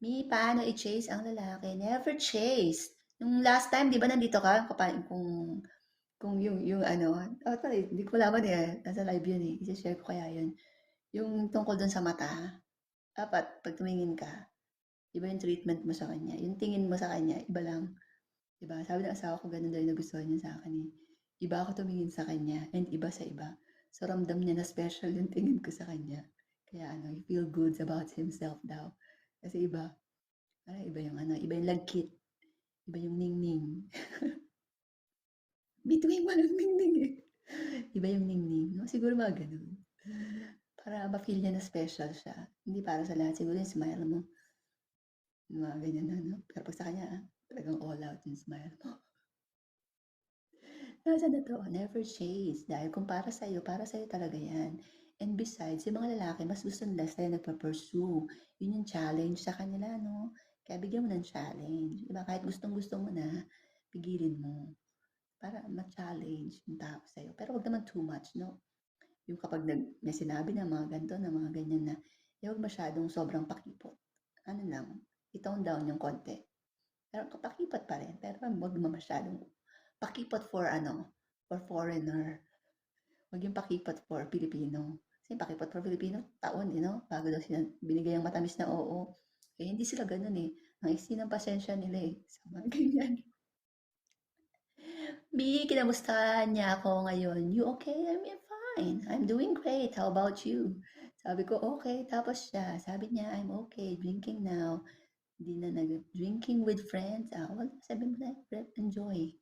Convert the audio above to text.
Paano i-chase ang lalaki? Never chase. Nung last time, di ba nandito ka? Kung yung ano, hindi ko malaman eh. Nasa live yun eh. I-share ko kaya yun. Yung tungkol dun sa mata. Dapat, pag tumingin ka, iba yung treatment mo sa kanya. Yung tingin mo sa kanya, iba lang. Diba? Sabi ng asawa ko, ganun daw yung nagustuhan niya sa akin eh. Iba ako tumingin sa kanya and iba sa iba. So ramdam niya na special yung tingin ko sa kanya. Kaya he feel good about himself daw. Kasi iba yung iba yung lagkit, iba yung ningning. Between mo ng ningning eh. Iba yung ningning, no? Siguro mga ganun. Para ma-feel niya na special siya. Hindi para sa lahat. Siguro yung smile mo. Yung mga ganyan na, no? Pero pag sa kanya, talagang all out yung smile mo. Nasa na to, never chase. Dahil kung para sa'yo talaga yan. And besides, yung mga lalaki, mas gusto nila sa'yo nagpa-pursue. Yun yung challenge sa kanila, no? Kaya bigyan mo ng challenge. Diba? Kahit gustong-gusto mo na, pigilin mo. Para ma-challenge yung tao sa'yo. Pero wag naman too much, no? Yung kapag may sinabi na mga ganito, na mga ganyan na, huwag masyadong sobrang pakipot. Ano lang, i-tone down yung konti. Pero pakipot pa rin. Pero wag mo masyadong pakipot for foreigner. Wag yung pakipot for Pilipino. Kasi pakipot for Pilipino, taon, bago daw sila binigay ang matamis na oo. Eh, hindi sila ganun eh. Ang iksi ng pasensya nila eh. Sa mga ganyan. Kinamusta niya ako ngayon. You okay? I'm fine. I'm doing great. How about you? Sabi ko, okay. Tapos siya, sabi niya, I'm okay. Drinking now. Hindi na nag-drinking with friends. Wala, sabi mo na, enjoy.